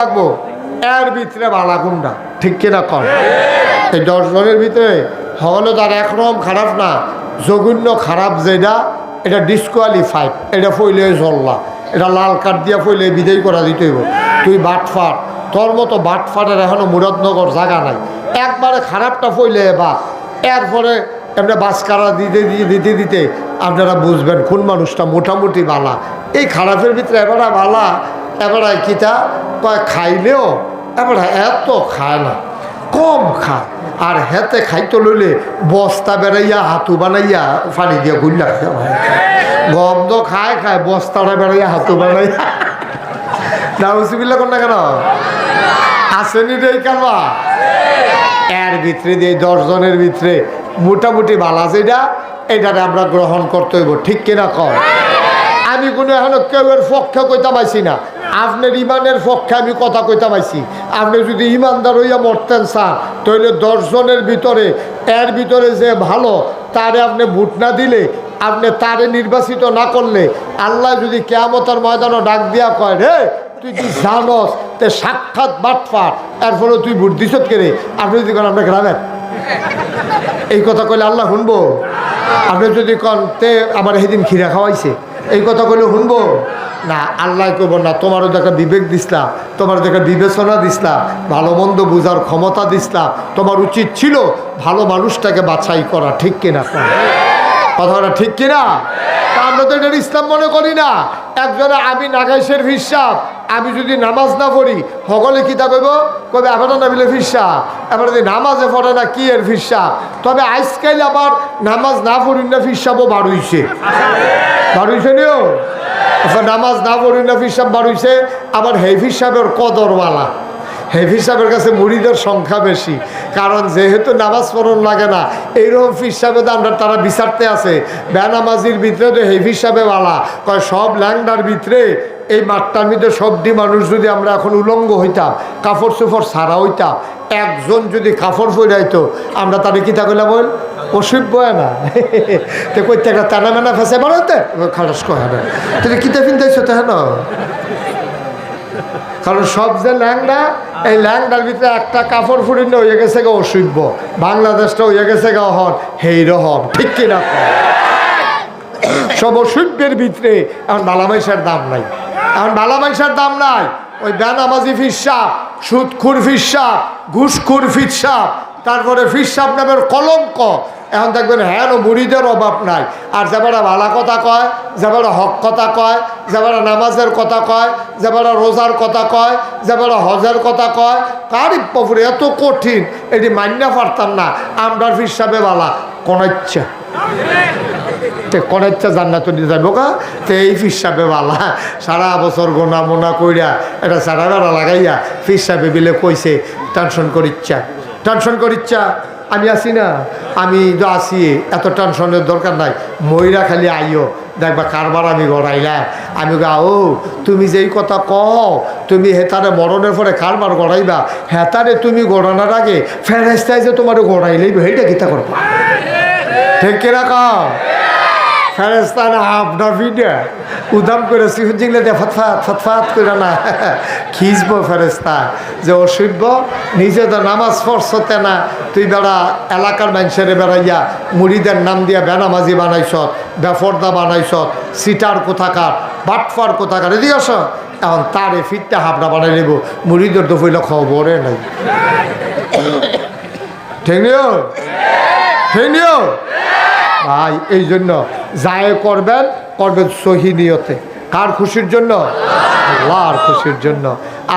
থাকবো এর ভিতরে বালা কোনটা ঠিক কিনা কর এই 10 জনের ভিতরে হলো তার একরকম খারাপ না জঘন্য খারাপ যেটা এটা ডিসকোয়ালিফাইড এটা ফইলে জল্লা এটা লাল কার্ড দিয়া ফইলে বিদায় করা দিতে হইব তুই বাটফাট তোর মতো বাটফাটের এখনো মুরাদনগর জায়গা নাই একবারে খারাপটা ফইলে বা এরপরে এমনি বাসকারা দিতে দিতে আপনারা বুঝবেন কোন মানুষটা মোটামুটি বালা এই খারাপের ভিতরে এবারে বালা এবারে কিতা কয় খাইলেও এবারে এত খায় না কম খায় আর হেতে খাইতে লইলে বস্তা বেড়াইয়া হাতু বানাইয়া পানি দিয়া গুল্লা গম তো খায় খায় বস্তাটা বেড়াইয়া হাতু বানাইয়া নাউজুবিল্লাহ কোন না কেন আসেনি রে কারবা এর ভিতরে দিয়ে 10 জনের ভিতরে মোটামুটি বালা যেটা এটাতে আমরা গ্রহণ করতে হইব ঠিক কিনা কর আমি কোনো এখনো কেউ এর পক্ষে কইতে পাইছি না আপনার ইমানের পক্ষে আমি কথা কইতে পাইছি আপনি যদি ইমানদার হইয়া মরতেন চান তাহলে 10 জনের ভিতরে এর ভিতরে যে ভালো তারে আপনি ভোট না দিলে আপনি তারে নির্বাচিত না করলে আল্লাহ যদি কিয়ামতের ময়দানে ডাক দিয়া কয় রে তুই কি জানস তে সাক্ষাৎ বাটফাট এর ফলে তুই ভোট দিস কেড়ে আপনি যদি কন আপনি গ্রামের এই কথা কইলে আল্লাহ শুনবো আপনি যদি কন তে আমার সেদিন খিরা খাওয়াইছে এই কথা কইলে শুনবো না আল্লাহ কইব না তোমারও দেখা বিবেক দিসলা তোমার দেখা বিবেচনা দিসলা ভালো মন্দ বুঝার ক্ষমতা দিসলা তোমার উচিত ছিল ভালো মানুষটাকে বাছাই করা ঠিক কিনা কথাটা ঠিক কিনা আমরা তো এটা ইসলাম মনে করি না একজনে আমি নাগাইশের ফিরসাব আমি যদি নামাজ না পড়ি সকলে কি তা কইব কবে আবার না বিলে ফিরসাব এবার যদি নামাজে পড়ে না কি এর ফিরসাব তবে আজকাল আবার নামাজ না পড়ি না ফিরসাবও বাড়ুইছে নিও নামাজ না পড়ি না ফিরসাব বাড়ুইছে আবার হে ফিরসাবের কদরওয়ালা হেফিজ সাহেবের কাছে মুরিদের সংখ্যা বেশি কারণ যেহেতু নামাজ পড়ন লাগে না এইরকম ফির সাহেবের আমরা তারা বিচারতে আছে বেনামাজির ভিতরে তো হেফিজ সাহেবে বালা কয় সব ল্যাংডার ভিতরে এই মাঠটার ভিতরে সবটি মানুষ যদি আমরা এখন উলঙ্গ হইতাম কাপড় চোপড় সারা হইতাম একজন যদি কাপড় পরাইতো আমরা তাদের কিতা কইলা বল অসভ্য না তো কইতে একটা টানা মেনা ফেসে বানাতে খালাস কয় না তুমি কিতা পিন্ধাইছো তো হ্যাঁ কারণ সব যে ল্যাংডা এই ল্যাংডার ভিতরে একটা কাপড় ফুরিনে হয়ে গেছে গা অসভ্য বাংলাদেশটা হয়ে গেছে গা হন হেই রহম ঠিক কিনা সব অসভ্যের ভিতরে এখন বালামাইশার দাম নাই এখন বালামাইশার দাম নাই ওই বেনামাজি ফিরসাব সুদখুর ফিরসাব ঘুষখুর ফিরসাব তারপরে ফিরসাব নামের কলঙ্ক এখন দেখবেন হ্যাঁ মুড়িদের অভাব নাই আর যাবারা ভালা কথা কয় যাবারা হক কথা কয় যাবারা নামাজের কথা কয় যাবারা রোজার কথা কয় যাবারা হজের কথা কয় কারিপ পপুরে এত কঠিন এটি মান্য পারতাম না আমরা ফিরসাবে বালা কোন ইচ্ছা কোন ইচ্ছা জান্নাত নিয়ে যাবো কা তো এই ফিরসাবে বালা সারা বছর গোনা মোনা কইরা এটা সারা বেড়া লাগাইয়া ফিরসাবে বিলে কইছে টেনশন করিচ্ছা আমি আসি না আমি তো আসি এত টেনশনের দরকার নাই ময়রা খালি আইও দেখবা কারবার আমি গড়াইলাম আমি ও তুমি যেই কথা কও তুমি হেতারে মরণের পরে কারবার গড়াইবা হেতারে তুমি গড়ানোর আগে ফেরেস্তায় যে তোমার গড়াইলেই সেইটা কিতা করবা ঠিক কিনা কও ফেরেস্তা না হাফডা ভিডিও উদাম করে সিহুজিংলে দিয়ে ফতফাত করে না খিঁচবো ফেরেস্তা যে অসভ্য নিজে তো নামাজ পড়ছতে না তুই বেড়া এলাকার মানুষের বেড়াইয়া মুড়িদের নাম দিয়া বেনামাজি বানাইছ বেফর্দা বানাইছ সিটার কোথাকার বাটফার কোথাকার এদিকে আস এখন তারে ফিরতে হাফডা বানাই নেব মুড়িদের তো ফইল খবরে নাই ঠিক নিও ভাই এই জন্য যায় করবেন সহি নিয়তে কার খুশির জন্য আল্লাহর খুশির জন্য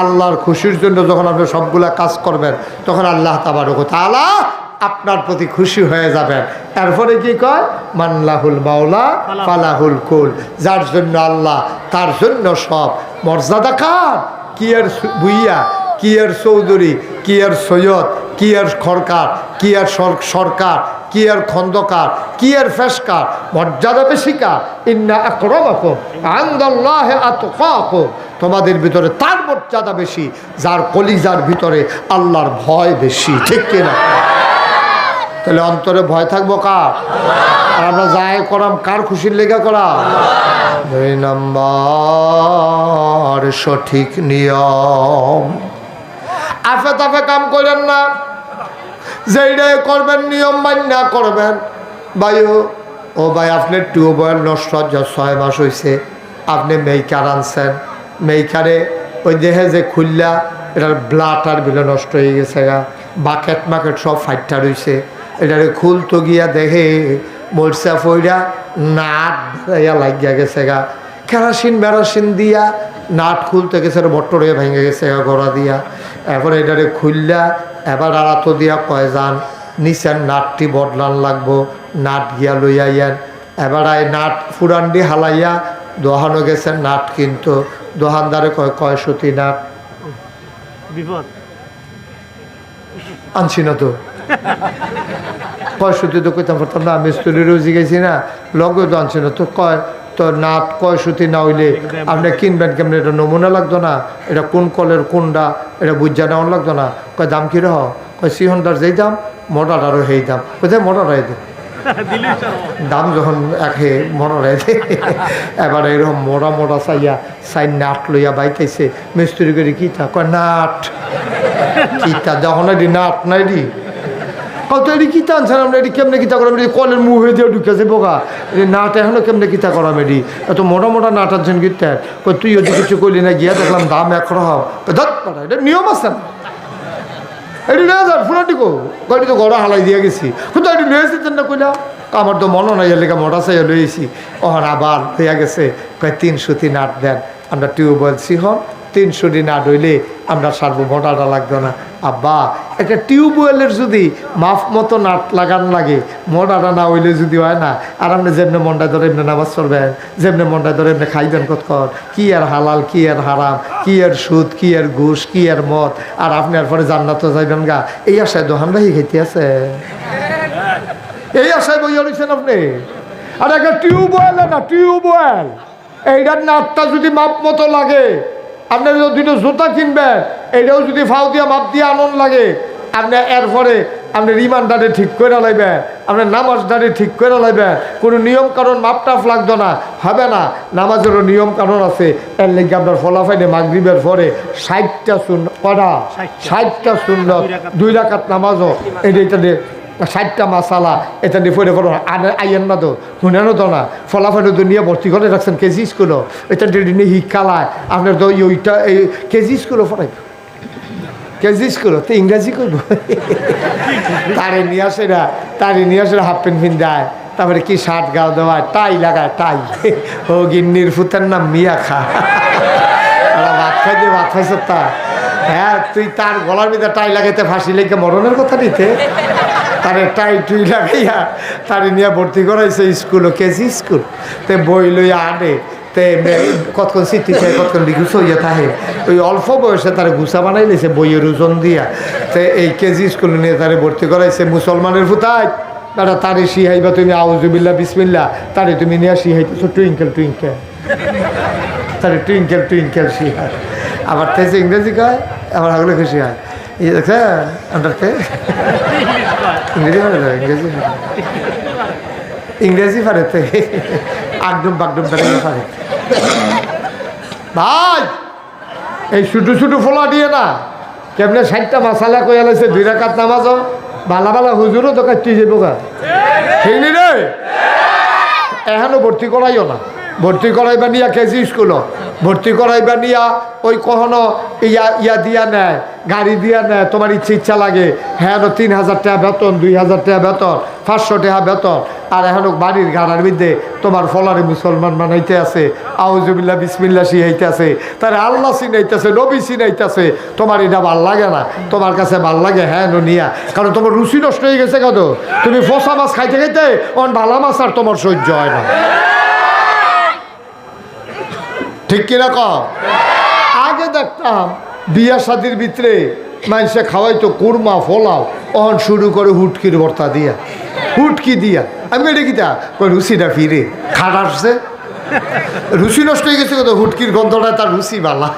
আল্লাহর খুশির জন্য যখন আপনি সবগুলা কাজ করবেন তখন আল্লাহ তাবারক ওয়া তাআলা আপনার প্রতি খুশি হয়ে যাবেন এরপরে কি কয় মানলাহুল মাওলা ফালাহুল কুল যার জন্য আল্লাহ তার জন্য সব মর্যাদা কার কি এর ভুইয়া কি এর চৌধুরী কি এর সৈয়দ কি এর খরকার কি এর সরকার কি এর খন্দকার কি এর ফেসকার মর্যাদা বেশি কার ইন্না আকরামাকুম ইনদাল্লাহি আতকাকুম তোমাদের ভিতরে তার মর্যাদা বেশি যার কলিজার ভিতরে আল্লাহর ভয় বেশি ঠিক কিনা তাহলে অন্তরে ভয় থাকবো কার আর আমরা যাই করাম কার খুশির লেগে করা 2 নম্বর সঠিক নিয়ম। আফে তাফে কাম করেন না, যেইটাই করবেন নিয়ম মান্য করবেন। ভাইও ও ভাই, আপনার টিউবওয়েল নষ্ট 6 মাস হয়েছে, আপনি মেইকার আনছেন, মেইকারে ওই দেহে যে খুললা এটার ব্লাটার বিলে নষ্ট হয়ে গেছে গা, বাকেট মাকেট সব ফাইটটা রয়েছে, এটারে খুলতো গিয়া দেখে মরচা ফইরা নাট ইয়া লাগিয়া গেছে গা, কেরাসিন মেরাসিন দিয়া নাট খুলতে গেছে, বট্টরে ভেঙে গেছে গা গড়া দিয়া। এরপর এটারে খুললা এবার আড়াতো দিয়া কয় যান নিচের নাটটি বদলান লাগবো, নাট গিয়া লইয়াইয়েন। এবার এই নাট ফুরান দিয়ে হালাইয়া দোহানো গেছে নাট, কিন্তু দোহানদারে কয় সুতি নাট বিপদ আনছি না তো, কয় সুতি তো কইতাম পারতাম না, মিস্ত্রি রোজি গেছি না, লগে তো আনছি না তো। কয় তো নাট কয় সুতি না হইলে আপনি কিনবেন কেমন, এটা নমুনা লাগতো না, এটা কোন কলের কোনটা এটা বুঝা নেওয়ার লাগতো না। কয় দাম কী রহ, কয় সিহনটার যেই দাম মোটাটারও সেই দাম, কোথায় মোটাটাই দে দাম যখন একে মনে এবার এরকম মোটা মোটা চাইয়া চাই নাট লইয়া বাইতেছে মিস্ত্রি করে কিতা কয় নাট কিতা, যখন এটি নাট নাই দি কত এটি কিতা আনছেন আমরা, এটি কেমনে কিতা করাম, এটি কলের মুখ হয়ে দিয়ে ঢুকেছে বোকা, এটি নাট এখনো কেমনে কিতা করাম, এটি এত মোটা মোটা নাট আনছেন কিতা। কই তুই ওটি কিছু করলি না, গিয়া দেখলাম দাম এক রকম, এটা নিয়ম আছে না, এটি নিয়ে যান ফুলাটি কো, কয়টি তো গড়া হালাই দিয়ে গেছি, কোথাও এটি লয়ে এসেছেন না কইলা, আমার তো মনে নাই এলাকা মোটা চাইয়া লইছি। ওখানে আবার হইয়া গেছে, কয় 3 সুতি নাট দেন। আমরা টিউবওয়েল সিহন 3 সুতি নাট হইলে আমরা সারবো, মোটাটা লাগতো না। আব্বা একটা টিউবওয়েলের যদি মাফ মতো নাট লাগান লাগে, মোটাটা না হইলে যদি হয় না, আর আপনি যেমনি মনটা ধরে এমনি নামাজ পড়বেন, যেমনি মনটা ধরে এমনি খাইবেন কতক্ষণ, কি আর হালাল কি আর হারাম, কি আর সুদ কি আর ঘুষ কি আর মদ, আর আপনি আর পরে জান্নাতে যাইবেন গা, এই আশায় দোহান ভাই খাইতে আছে, এই আশায় বইয়া রয়েছেন আপনি। আর একটা টিউবওয়েল না, টিউবওয়েল এইটার নাটটা যদি মাপ মতো লাগে, আপনার যদি জুতা কিনবেন এইটাও যদি ফাউ দিয়া মাপ দিয়ে আনন্দ লাগে, আপনি এরপরে আপনি রিমান্ডারে ঠিক করে লাইবেন, আপনার নামাজদারে ঠিক করে লাইবেন, কোনো নিয়ম কারণ মাপ টাপ লাগতো না, হবে না। নামাজেরও নিয়ম কারণ আছে, এর লেগে আপনার ফলাফাইনে মাগরিবের পরে 60টা শূন্য করা, 60টা শূন্য 2 রাকাত নামাজও এটা 60টা মাসালা এটা দিয়ে ফেরে ফেরো আইয়েন না তো শুনেনও তো না, ফলাফল দুনিয়া ভর্তি করে রাখছেন কেজি স্কুলও, এটা নিয়ে শিক্ষালায় আপনার তো ওইটা এই কেজি স্কুলও ফরাই, কেজি স্কুলও তো ইংরাজি করবো, তারে নিয়ে আসে না, তারে নিয়ে আসে হাফ প্যান্ট দেয়, তারপরে কি শার্ট গাও দেওয়া, টাই লাগায়, টাই ও গিন্নির ফুতের নাম মিয়া খা, ভাত খাইতে ভাত খাইছ তা, হ্যাঁ তুই তার গলার ভিতরে টাই লাগাইতে ফাঁসি লেগে মরণের কথা নিতে, তারে টাই টুই লাগাইয়া তারে নিয়ে ভর্তি করাইছে স্কুল, কেজি স্কুল, তে বই লইয়া আনে, তে কতক্ষণ স্মৃতি চাই কতক্ষণ গুছো হইয়া থাকে, ওই অল্প বয়সে তারা গুছা বানাই লেছে বইয়ের ওজন দিয়া, তে এই কেজি স্কুল নিয়ে তারে ভর্তি করাইছে মুসলমানের ফুতায়, তারা তারে শিহাইবা তুমি আউজুবিল্লা বিসমিল্লা, তারে তুমি নিয়ে শিহাইতেছো টুইঙ্কেল টুইঙ্কেল, তারে টুইঙ্কেল টুইঙ্কেল শিহাই, আবার তেছে ইংরেজি কয়, আবার আগলে খুশি হয়, ইয়ে দেখছেন আন্ডারতে ইংরেজি পারে, ইংরেজি ইংরেজি পারে, আগডুম বাগডুম পারে পারে। ভাই এই ছোটো ছোটো ফোলা দিয়ে না কেমনে 60টা মাসালা কইয়া লাইছে, 2 রাকাত নামাজও বালা বালা হুজুরও তো কাটতে যাবো গা, ঠিক নি রে, এখনো ভর্তি করাইও না, ভর্তি করাইবা নিয়া কেজি স্কুলও ভর্তি করাইবা নিয়া ওই কখনো ইয়া দিয়া নেয়, গাড়ি দিয়া নেয়, তোমার ইচ্ছা লাগে, হ্যাঁ 3000 টাকা বেতন, 2000 টাকা বেতন, 500 টাকা বেতন, আর এখন বাড়ির গাড়ার মধ্যে তোমার ফলারে মুসলমান বানাইতে আছে, আউজুবিল্লা বিসমিল্লা শিখাইতে আছে, তারা আল্লাহ চিনাইতেছে, নবী চিনাইতেছে, তোমার এটা ভাল লাগে না, তোমার কাছে ভাল লাগে হ্যাঁ নিয়া, কারণ তোমার রুচি নষ্ট হয়ে গেছে কত, তুমি ফসা মাছ খাইতে খাইতে অন ভালা মাছ আর তোমার সহ্য হয় না, ঠিক কিনা কম। আগে দেখতাম বিয়া শাদির ভিতরে মানুষে খাওয়াইতো কুরমা ফলাও, অহন শুরু করে হুটকির ভর্তা দিয়া, হুটকি দিয়া, আমি এটা কিতা রুচিটা ফিরে খাট আসছে, রুচি নষ্ট হয়ে গেছে কত, হুটকির গন্ধটা তার রুচি বালা,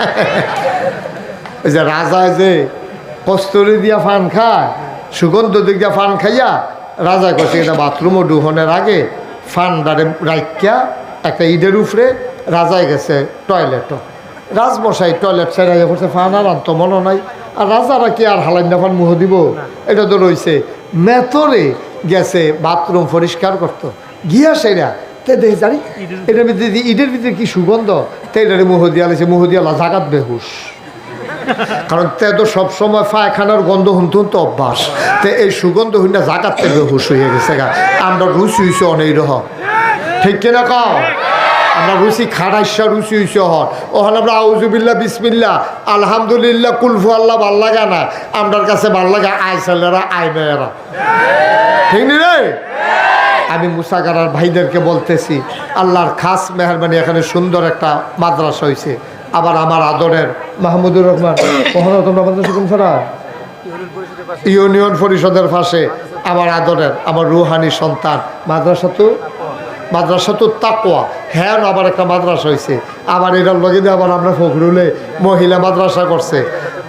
ওই যে রাজায় যে কস্তুরি দিয়া ফান খায়, সুগন্ধ দিক দিয়া ফান খাইয়া রাজা কষে এটা বাথরুমও ডুহনের আগে ফানডারে রাইকা একটা ইটের উপরে রাজায় গেছে টয়লেটও, রাজমশাই টয়লেট সেরাইয়া করছে, ফানার আনতো মনে নাই, আর রাজারা কি আর হালাইন নাফান মুহ দিব, এটা তো রয়েছে। মেথরে গেছে বাথরুম পরিষ্কার করতো, গিয়া সেরা তে দেখে জানি এটার ভিতরে ইটের ভিতরে কি সুগন্ধ, তে এটারে মুহ দিয়া লেছে, মুহ দিয়া জাগাত বেহুশ। কারণ তে তো সবসময় পায়খানার গন্ধ হুনতে হুনতে অভ্যাস, তে এই সুগন্ধ হুন্না জাগাত তে বেহুশ হয়ে গেছে গা। আমরা রুচি হইছে অনেক রকম, ঠিক কিনা কও? আমরা রুচি খাড়াইসা রুচি হইছে হন, ওখানে আমরা আউজুবিল্লাহ বিসমিল্লাহ আলহামদুলিল্লাহ কুলফু আল্লাহ ভাল লাগা না, আমরার কাছে ভাল লাগা আয় ছেলেরা আয় মেয়েরা, ঠিক নি রে? আমি মুসাগারার ভাইদেরকে বলতেছি, আল্লাহর খাস মেহরবানি এখানে সুন্দর একটা মাদ্রাসা হয়েছে। আবার আমার আদরের মাহমুদুর রহমান, কখনো তোমরা মাদ্রাসা কোন ছাড়া ইউনিয়ন পরিষদের পাশে আমার আদরের আমার রুহানি সন্তান, মাদ্রাসা তো তাকওয়া, হ্যাঁ আবার একটা মাদ্রাসা হয়েছে। আবার এটার লগে দিয়ে আবার আমরা ফখরুলে মহিলা মাদ্রাসা করছে,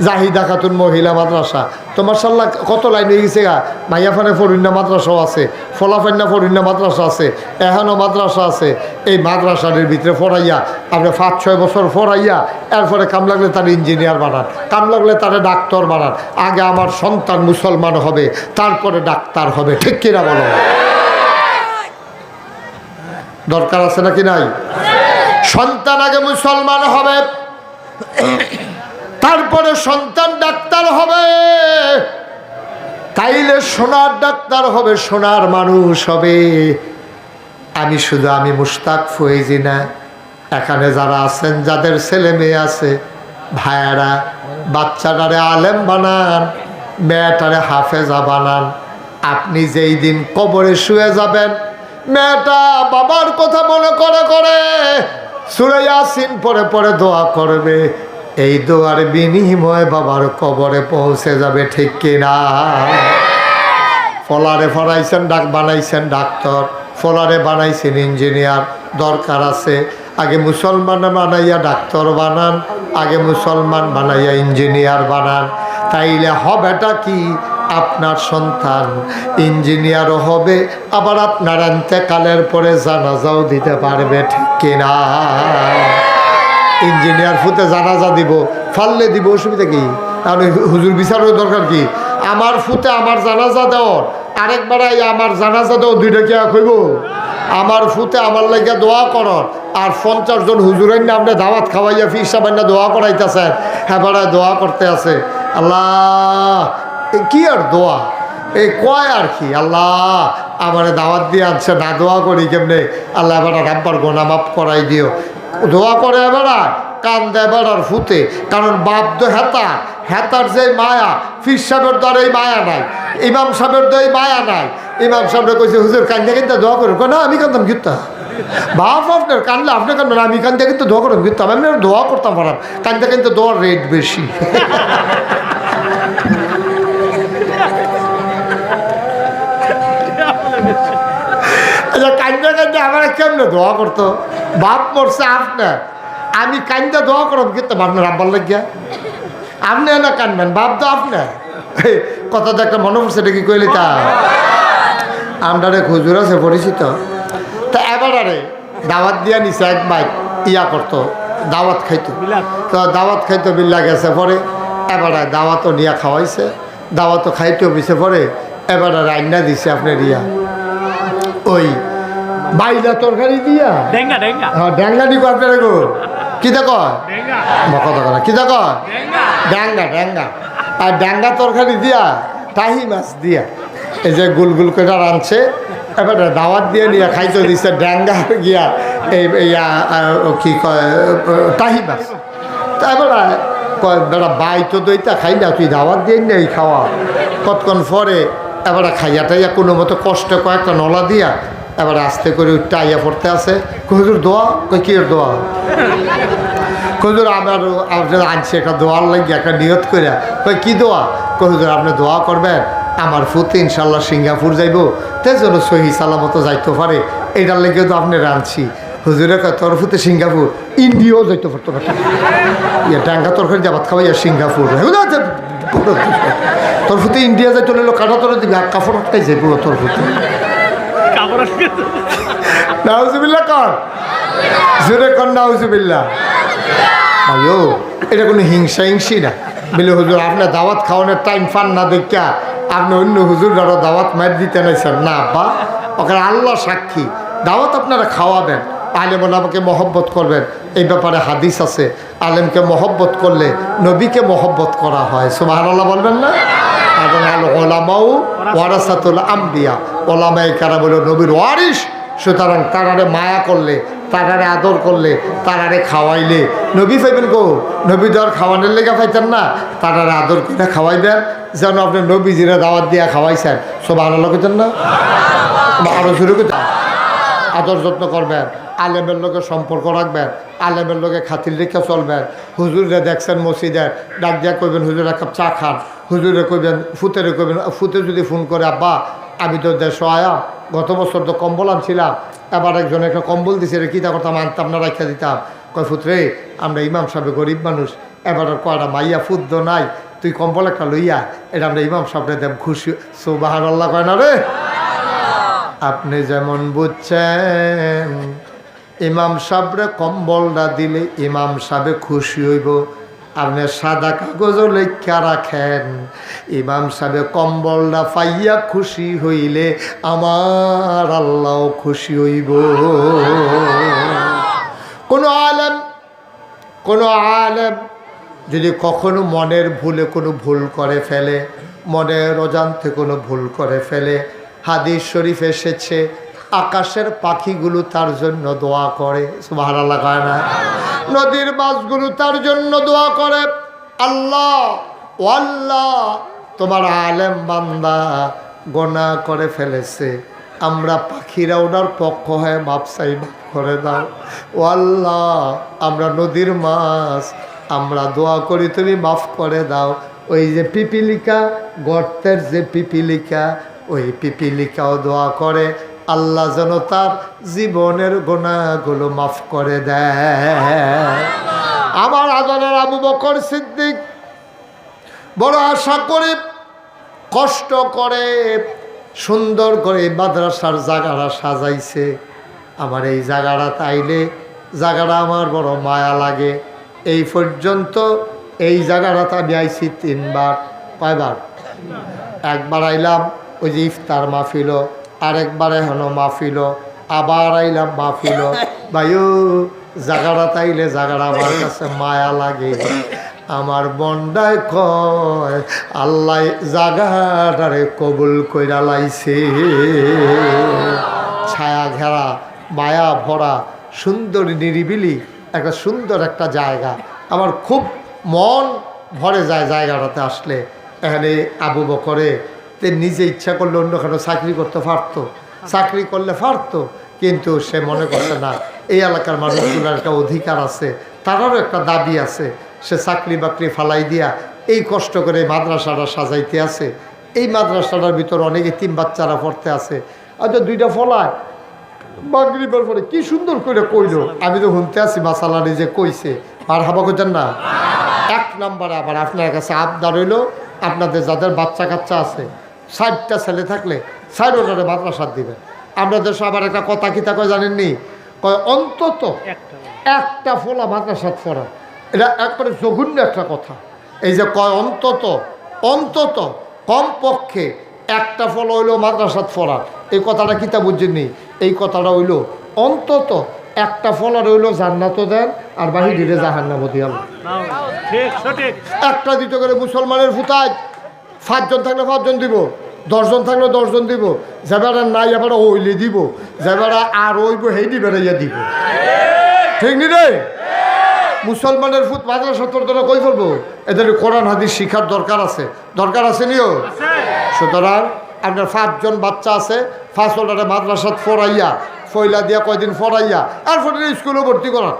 জাহিদা খাতুন মহিলা মাদ্রাসা। তো মাশাআল্লাহ কত লাইন হয়ে গেছে গা। মাইয়াফানে ফরিন্না মাদ্রাসাও আছে, ফলাফান্না ফরিন্না মাদ্রাসা আছে, এহানো মাদ্রাসা আছে। এই মাদ্রাসাটির ভিতরে পড়াইয়া আপনি 5-6 বছর পড়াইয়া এরপরে কাম লাগলে তার ইঞ্জিনিয়ার বানান, কাম লাগলে তারা ডাক্তার বানান। আগে আমার সন্তান মুসলমান হবে, তারপরে ডাক্তার হবে, ঠিক কিনা বলো? দরকার আছে নাকি নাই? সন্তান আগে মুসলমান হবে, তারপরে সন্তান ডাক্তার হবে, তাইলে সোনার ডাক্তার হবে, সোনার মানুষ হবে। আমি মুশতাক ফয়েজি না, এখানে যারা আছেন যাদের ছেলে মেয়ে আছে ভাইয়ারা, বাচ্চাটারে আলেম বানান, মেয়েটারে হাফেজা বানান। আপনি যেই দিন কবরে শুয়ে যাবেন, মেয়েটা বাবার কথা মনে করে করে সূরা ইয়াসিন পড়ে পড়ে দোয়া করবে, এই দোয়ার বিনিময়ে বাবার কবরে পৌঁছে যাবে, ঠিক কিনা? ফলারে ফরাইছেন বানাইছেন ডাক্তার, ফলারে বানাইছেন ইঞ্জিনিয়ার। দরকার আছে আগে মুসলমান বানাইয়া ডাক্তার বানান, আগে মুসলমান বানাইয়া ইঞ্জিনিয়ার বানান। তাইলে হবেটা কি? আপনার সন্তান ইঞ্জিনিয়ারও হবে, আবার আপনার ইন্তেকালের পরে জানাজাও দিতে পারবে, ঠিক কিনা? ইঞ্জিনিয়ার ফুতে জানাজা দিব, ফাললে দিব, অসুবিধা কি? তাহলে হুজুর বিচারের দরকার কি? আমার ফুতে আমার জানাজা দেওয়ার, আরেকবার আমার জানাজা দেওয়া, দুইটা কি এক হইব? আমার ফুতে আমার লাগে দোয়া করর, আর 50 জন হুজুরের না আপনি দাওয়াত খাওয়াইয়া ফির সাবান না দোয়া করাইতেছেন, হ্যাঁ বেড়ায় দোয়া করতে আছে। আল্লাহ কি আর দোয়া, এই কয় আর কি, আল্লাহ আমারে দাওয়াত দিয়ে আনছে, না দোয়া করি কেমনে? আল্লাহ এবার আব্বার গোনা মাফ করাই দিও। দোয়া করে এবার কান দেয় বেড়ার ফুতে, কারণ বাপ তো হেতার যে মায়া, ফির সাহেবের তো আর এই মায়া নাই, ইমাম সাহেবের তো এই মায়া নাই। ইমাম সাহেবরা কইছে হুজুর কান্দে কিন্তু দোয়া করুন, না আমি কান্দতাম গিরতা, বাপ আপনার কানলে আপনি কান্দবেন, আমি কান্দে কিন্তু দোয়া করুন গিরতাম, আমি দোয়া করতাম পারাম, কান্দে কিন্তু দোয়ার রেট বেশি। আচ্ছা কান্দা কান্দে আমার কেমনে দোয়া করতো? বাপ মরছে আপনার, আমি কান্দা দোয়া করব কিন্তু আপনার আব্বার লাগিয়া, আপনি না কানবেন, বাপ তো আপনার। কথাটা একটা মনে পড়ছে, এটা কি কইলি তা? আমরা এক হুজুর আছে পরিচিত, তা এবারে দাওয়াত দিয়া নিছে, এক বাইক ইয়া করতো, দাওয়াত খাইতো, তো দাওয়াত খাইতো বিল্লা গেছে পরে, এবারে দাওয়াতও নিয়া খাওয়াইছে, দাওয়াতও খাইতেও পিছে পরে, এবারে রান্না দিছে আপনার ইয়া ওই বাইলা তরকারি দিয়া, হ্যাঁ ড্যাঙ্গা দিব আপনার গো, কি দেখো কথা কথা কি দেখো, ড্যাঙ্গা আর ড্যাঙ্গা তরকারি দিয়া, টাহি মাছ দিয়া, এই যে গুল গুল করে রাঁধছে, এবার দাওয়াত দিয়ে নিয়ে খাইতে দিচ্ছে ড্যাঙ্গা গিয়া এই কি কয় টাহি মাছ। তা এবার কয় বেড়া বাই তো দইতা খাই না, তুই দাওয়াত দিয়ে নেই খাওয়া। কতক্ষণ পরে এবার খাইয়া টাইয়া কোনো মতো কষ্ট কয়েকটা নলা দিয়া এবার আস্তে করে উঠতে আইয়া পড়তে আছে, হুজুর দোয়া, কই কি দোয়া? হুজুর আমার আপনার আনছি একটা দোয়ার লাগে, একটা নিয়ত করে, কই কি দোয়া? কই হুজুর আপনি দোয়া করবেন আমার ফুতে ইনশাল্লাহ সিঙ্গাপুর যাইব, তাই জন্য সহি সালামতো যাইতে পারে, এইটার লেগে তো আপনি রাঁধছি। হুজুরে কয় তোর ফুতে সিঙ্গাপুর, ইন্ডিয়াও যাইতে পারতো না, ইয়ে ডাঙ্গা তরকারি যাবাত খাওয়াইয়া সিঙ্গাপুর, তোর ফুতে ইন্ডিয়া যাইতে হলো কাটা তোর দিবি, কাপড় আটকাই যাই পুরো তোর ফুতে। নাউজুবিল্লাহ কর, জোরে কন্যা হুজুবিল্লাহ। আয়ো এটা কোনো হিংসা হিংসি না। বলে হুজুর আপনার দাওয়াত খাওয়ানোর টাইম পান না দেখা আপনি অন্য হুজুররাও দাওয়াত মার দিতে নাইছেন না আব্বা। ওখানে আল্লাহ সাক্ষী দাওয়াত আপনারা খাওয়াবেন, আলেম ওলামাকে মহব্বত করবেন। এই ব্যাপারে হাদিস আছে, আলেমকে মহব্বত করলে নবীকে মহব্বত করা হয়। সুবহানাল্লাহ বলবেন না? এবং আল ওলামাউ ওয়ারাসাতুল আম্বিয়া, ওলামায়ে কেরাম হলো নবীর ওয়ারিস। সুতরাং তারারে মায়া করলে, তারারে আদর করলে, তারারে খাওয়াইলে নবী পাইবেন গো। নবী তো আর খাওয়ানোর লেগে পাইতেন না, তারারে আদর করে খাওয়াই দেন যেন আপনি নবীজিরা দাওয়াত দিয়া খাওয়াইছেন। সুবহানাল্লাহ কইতেন না? আরো শুরু করতেন। আদর যত্ন করবেন, আলেমের লোকের সম্পর্ক রাখবেন, আলেমের লোকে খাতির রেখে চলবেন। হুজুরে দেখছেন মসজিদে, ডাক দিয়া কইবেন হুজুর এক কাপ চা খান। হুজুরে কইবেন, ফুতেরে কইবেন, ফুতে যদি ফোন করে আব্বা আমি তো দেশ আয়া, গত বছর তো কম্বল আনছিলাম, এবার একজন একটা কম্বল দিছে রে, কীটা করতাম আনতাম না রাখিয়া দিতাম। কয় ফুতরে আমরা ইমাম সাহেব গরিব মানুষ, এবার আর কয়টা মাইয়া ফুদ্দ নাই, তুই কম্বল একটা লইয়া এটা আমরা ইমাম সাহেবরে দেব, খুশি। সুবহানাল্লাহ কয় না রে? আপনি যেমন বুঝছেন ইমাম সাহেবরে কম্বলটা দিলে ইমাম সাহেব খুশি হইব। আপনি সাদা কাগজ লেখা রাখেন, ইমাম সাহেব কম্বলটা পাইয়া খুশি হইলে আমার আল্লাহ খুশি হইব। কোনো আলেম যদি কখনো মনের ভুলে কোনো ভুল করে ফেলে, মনের অজান্তে কোনো ভুল করে ফেলে, হাদিস শরীফ এসেছে আকাশের পাখিগুলো তার জন্য দোয়া করে। সুবহানাল্লাহ কয় না? নদীর মাছগুলো তার জন্য দোয়া করে, আল্লাহ ও আল্লাহ তোমার আলেম বান্দা গোনাহ করে ফেলেছে, আমরা পাখিরা ওনার পক্ষ হয়ে মাপ চাই, মাফ করে দাও। ও আল্লাহ আমরা নদীর মাছ, আমরা দোয়া করি তুমি মাফ করে দাও। ওই যে পিপিলিকা, গর্তের যে পিপিলিকা, ওই পিপিলিকাও দোয়া করে আল্লাহ যেন তার জীবনের গুনাহগুলো মাফ করে দেয়। আমার আদরের আবু বকর সিদ্দিক বড় আশা করে কষ্ট করে সুন্দর করে মাদ্রাসার জায়গাটা সাজাইছে। আমার এই জায়গাটা তাইলে জায়গাটা আমার বড় মায়া লাগে। এই পর্যন্ত এই জায়গাটাতে আমি আইছি 3 বার। কয়বার? একবার আইলাম ওই যে ইফতার মাহফিল, আরেকবার এখনো মাহফিল, আবার আইলাম মাহফিল। ভাইও জায়গাটা তাইলে জায়গাটা আমার কাছে মায়া লাগে। আমার বন্ডায় কয় আল্লাহ জায়গাটারে কবুল কইরা লাইছে। ছায়া ঘেরা, মায়া ভরা, সুন্দর নিরিবিলি একটা সুন্দর একটা জায়গা। আমার খুব মন ভরে যায় জায়গাটাতে আসলে। এখানে আবু বকরে নিজে ইচ্ছা করলে অন্যখানে চাকরি করতে পারতো, চাকরি করলে পারতো, কিন্তু সে মনে করছে না এই এলাকার মানুষগুলোর একটা অধিকার আছে, তারারও একটা দাবি আছে। সে চাকরি বাকরি ফালাই দিয়া এই কষ্ট করে মাদ্রাসাটা সাজাইতে আছে। এই মাদ্রাসাটার ভিতর অনেক এতিম বাচ্চারা পড়তে আছে। আচ্ছা 2টা ফলায় মাগরিবের পরে কি সুন্দর করে কইলো, আমি তো শুনতে আছি মাসালারি যে কইছে, আর হাবা কইতেন না। 1 নম্বরে আবার আপনার কাছে আবদার হইল, আপনাদের যাদের বাচ্চা কাচ্চা আছে 60টা ছেলে থাকলে 60টারে মাদ্রাসা দিবেন। আমরা দেশে আবার একটা কথা কিতা কয় জানেননি? কয় অন্তত একটা ফোলা মাদ্রাসা পড়া। এটা একবারে জঘন্য একটা কথা। এই যে কয় অন্তত কমপক্ষে একটা ফল হইল মাদ্রাসাত পড়ার, এই কথাটা কিতা বুঝছেননি? এই কথাটা হইল অন্তত একটা ফল আর হইল জান্নাতও দেন আর বাহি দিলে জাহান্নামও দিয়ে। একটা দিতে করে মুসলমানের ফুতায় 5 জন থাকলে 5 জন দিব, 10 জন থাকলে 10 জন দিব, যেবারা নাই এবার হইলে দিব, যেবারা আর হইব সেই দিবে ইয়া দিব। ঠিক নি রে? মুসলমানের ফুট মাদ্রাসা তোর তোরা কই ফেলবো? এদের কোরআন হাদিস শিখার দরকার আছে নিও। সুতরাং আপনার 5 জন বাচ্চা আছে, 5 জনের মাদ্রাসাত ফরাইয়া ফয়লা দিয়া কয়দিন ফরাইয়া তারপরে স্কুলে ভর্তি করান,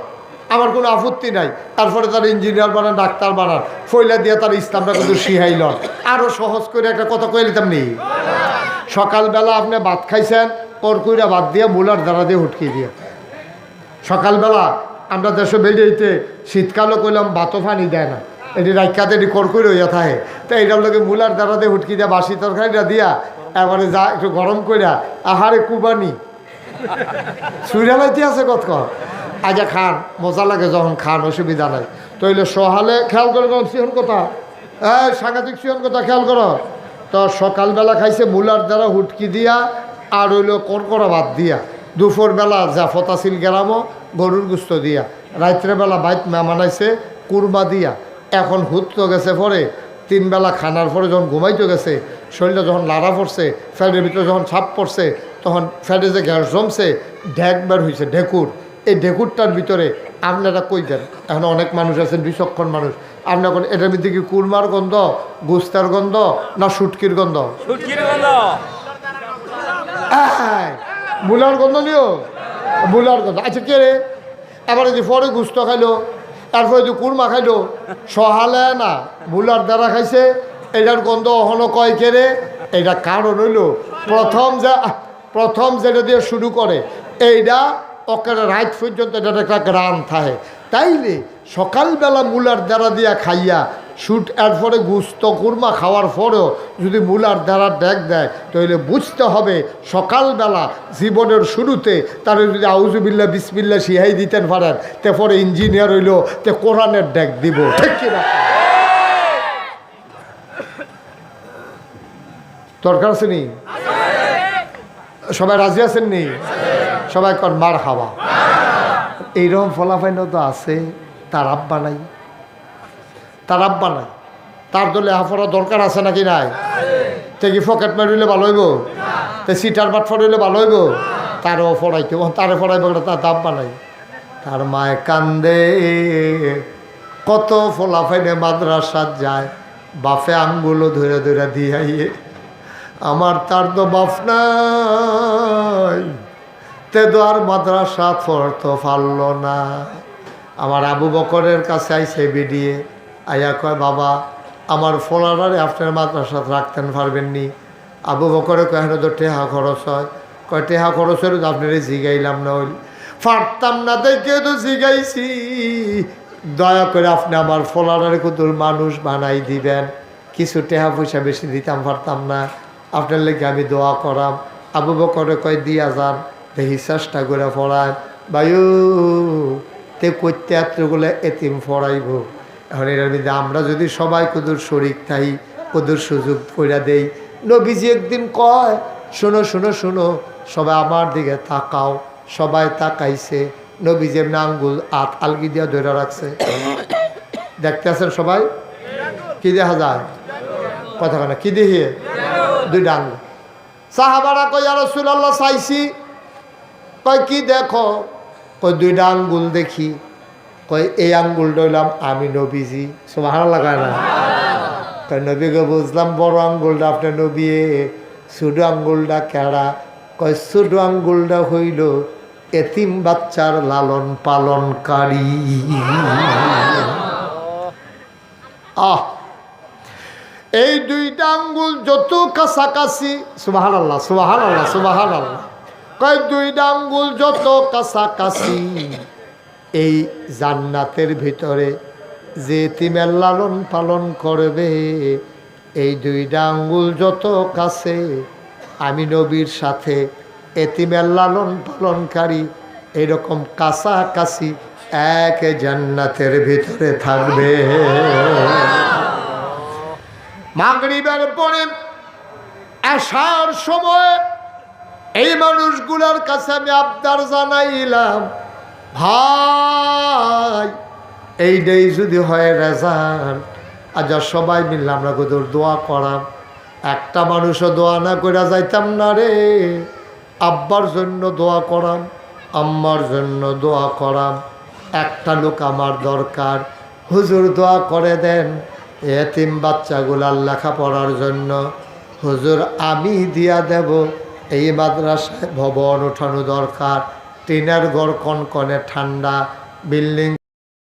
আমার কোনো আপত্তি নাই। তারপরে তার ইঞ্জিনিয়ার বানান, ডাক্তার বানান, ফয়লা দিয়া তার ইসলামটা কিন্তু শিহাইল। আরও সহজ করে একটা কথা কয়ে নিতাম নি, সকালবেলা আপনি ভাত খাইছেন, কইরা ভাত দিয়ে মুলার দ্বারা দিয়ে হুটকি দিয়ে। সকালবেলা আমরা দেশে বেরিয়েতে শীতকালও কইলাম ভাতও পানি দেয় না, এটি রাইকাতে এটি করকই হইয়া থাকে। তো এইটার লোকে মুলার দ্বারা দিয়ে হুটকি দিয়া বাসি তরকারিটা দিয়া এবারে যা একটু গরম কইরা আহারে কুবানি সুইরালাইতে আছে কত। আজা খান মজা লাগে যখন খান অসুবিধা নাই। তো হইলে সহালে খেয়াল করে যখন সিহন কথা সাংঘাতিক সিহন কথা খেয়াল করো। তো সকালবেলা খাইছে মূলার দ্বারা হুটকি দিয়া আর হইল কড়কড়া ভাত দিয়া, দুপুরবেলা জাফত আসিল গেরামো গরুর গুস্ত দিয়া, রাত্রেবেলা বাইত মেহমানাইছে কুরমা দিয়া। এখন হুত গেছে পরে 3 বেলা খানার পরে যখন ঘুমাইতে গেছে শরীরটা যখন লাড়া পড়ছে, ফ্যাটের ভিতরে যখন ছাপ পড়ছে, তখন ফ্যাটে যে গ্যাস জমছে ঢেক বের হয়েছে ঢেকুর। এই ঢেকুরটার ভিতরে আপনারা কই দেন? এখন অনেক মানুষ আছেন বিচক্ষণ মানুষ, আপনি এখন এটার ভিতরে কি কুরমার গন্ধ, গুস্তার গন্ধ না শুটকির গন্ধ? মূলার গন্ধ নিও, মূলার গন্ধ। আচ্ছা কে রে এবার যদি পরে গুস্ত খাইলো, তারপরে যদি কুরমা খাইলো, সহালে না মূলার দ্বারা খাইছে, এটার গন্ধ অহনো কয় কে রে? এটা কারণ হইল প্রথম যেটা দিয়ে শুরু করে এইটা ওখানে রাত পর্যন্ত এটা একটা গ্রাম থাকে। তাইলে সকালবেলা মূলার দ্বারা দিয়া খাইয়া শুট এরপরে গুস্ত কুরমা খাওয়ার পরেও যদি মূলার দ্বারা ডেক দেয় তাহলে বুঝতে হবে সকালবেলা জীবনের শুরুতে তার যদি আউজুবিল্লা বিসমিল্লা শিহাই দিতেন পারেন, তারপরে ইঞ্জিনিয়ার হইল তে কোরআনের ডেক দিব, ঠিক কিনা? দরকার আছে নি? সবাই রাজি আছেন নি? সবাই কর মার খাওয়া। এইরকম ফলাফাইন তো আছে, তার আব্বা নাই, তার আব্বা নাই, তার দলে হাফড়া দরকার আছে নাকি নাই? তে কি ফকেট মারিলে ভালো হইব? তে সিটার বাট ফড়াইলে ভালো হইব? তারও ফড়াইতে তারে ফড়াইব, তার আব্বা নাই। তার মায় কান্দে, কত ফলাফাইনে মাদ্রাসাত যায়, বাপে আঙ্গুলো ধরে ধরে দিয়াইয়ে, আমার তার তো বাপ নাই, তে তো আর মাদ্রাসা পড়তে পারল না। আমার আবু বকরের কাছে আইসে বিডিয়ে আইয়া কয়, বাবা আমার ফোলারে আপনার মাদ্রাসা রাখতেন পারবেন নি? আবু বকরে কয়, হেন তো টেহা খরচ হয়। কয় টেহা খরচের আপনারে জিগাইলাম না, হইল পারতাম না দেখে তো জিগাইছি, দয়া করে আপনি আমার ফোলারে কুতুর মানুষ বানাই দিবেন, কিছু টেহা পয়সা বেশি দিতাম পারতাম না, আপনার লেগে আমি দোয়া করাম। আবু বকরে কয়, দিয়া যান, দেখি চেষ্টা করে পড়ায়। বায়ু তে করতে এতগুলো এতিম পড়াইব। এখন এটার মধ্যে আমরা যদি সবাই কুদুর শরিক থাই, কুদুর সুযোগ করে দেই। নবীজি একদিন কয়, শোনো শোনো শোনো, সবাই আমার দিকে তাকাও। সবাই তাকাইছে, নবীজি এমনি আঙ্গুল আলগি দিয়া ধরে রাখছে। দেখতে আছেন সবাই? কি দেখা যায়? কথা না কি দেখি? 2টা আঙ্গুল। সাহাবারা কই, ইয়া রাসূলুল্লাহ চাইছি। কয় কি দেখো? কই 2টা আঙ্গুল দেখি। কই এই আঙ্গুলটা হইলাম আমি নবীজি। সুবহানাল্লাহ কয় না? কয় নবীকে বুঝলাম বড় আঙ্গুলটা আপনার নবী, ছোট আঙ্গুলটা কেড়া? কয় ছোট আঙ্গুলটা হইল এতিম বাচ্চার লালন পালনকারী। এই 2টা আঙ্গুল যত কাছাকাছি, সুবহানাল্লাহ সুবহানাল্লাহ সুবহানাল্লাহ, কয় 2টা আঙ্গুল যত কাছাকাছি, এই জান্নাতের ভিতরে যে এতিমের লালন পালন করবে, এই 2টা আঙ্গুল যত কাছে, আমি নবীর সাথে এতিমের লালন পালনকারী এরকম কাছাকাছি এক জান্নাতের ভিতরে থাকবে। মাগরিবের পরে আসার সময় এই মানুষগুলোর কাছে আমি আবদার জানাইলাম, ভাই এইটাই যদি হয় রেজাল্ট, আজ সবাই মিললে আমরা কোথাও দোয়া করাম। একটা মানুষও দোয়া না করে যাইতাম না রে। আব্বার জন্য দোয়া করাম, আম্মার জন্য দোয়া করাম, একটা লোক আমার দরকার, হুজুর দোয়া করে দেন এতিম বাচ্চাগুলার লেখাপড়ার জন্য। হুজুর আমি দিয়া দেব, এই মাদ্রাসায় ভবন ওঠানো দরকার, টিনের ঘর কনকনে ঠান্ডা, বিল্ডিং